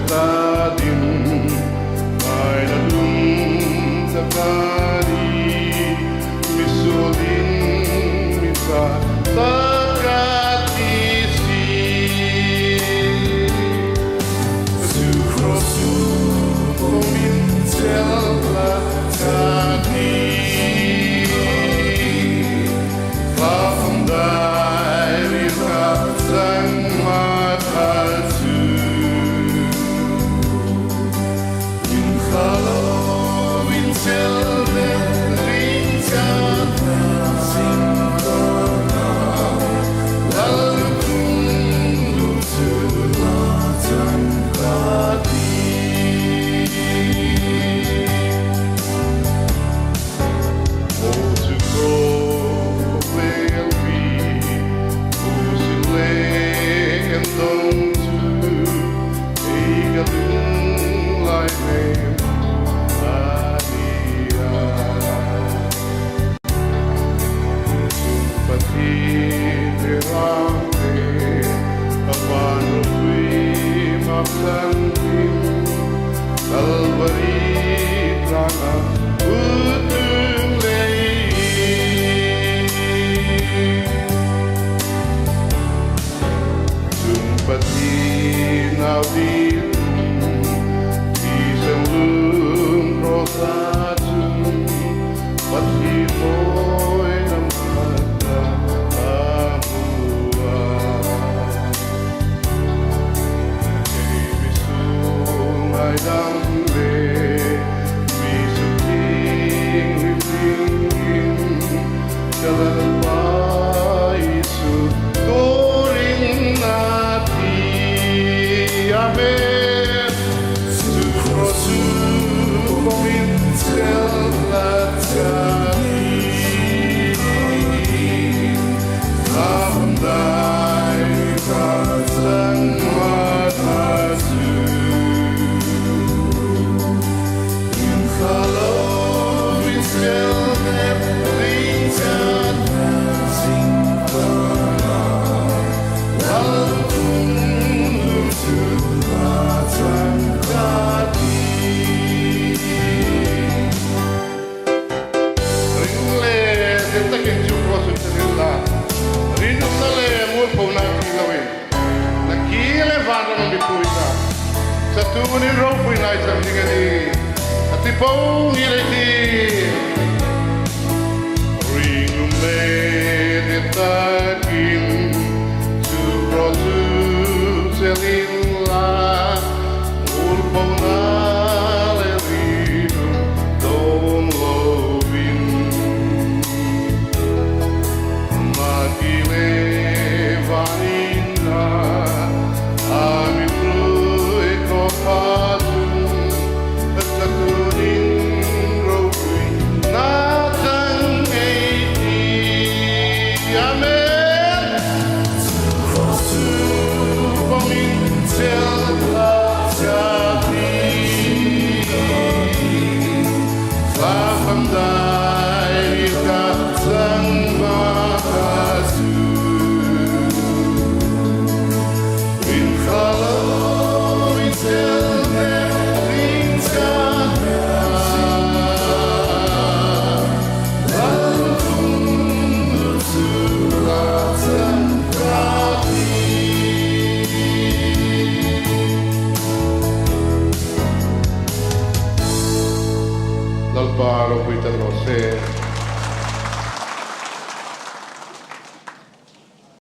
Tadim ay nadung takari misulin misa takatisi sukrosu komintellah kadi Sakawrdai sang matatu kalau wincel rincat singkona lalu tunduk selatan hati oh to go will be who's in lay and don't do ega like me Sa tubo ni Ropo na isang tingani at ipong iliti ring umeditakin suprotu selila urpong na lerino don lovin magile vanina amin Sakawrdai sang matatu kalau inselnya rincat lalu tunduk selatan hati dal paro qui te lo sei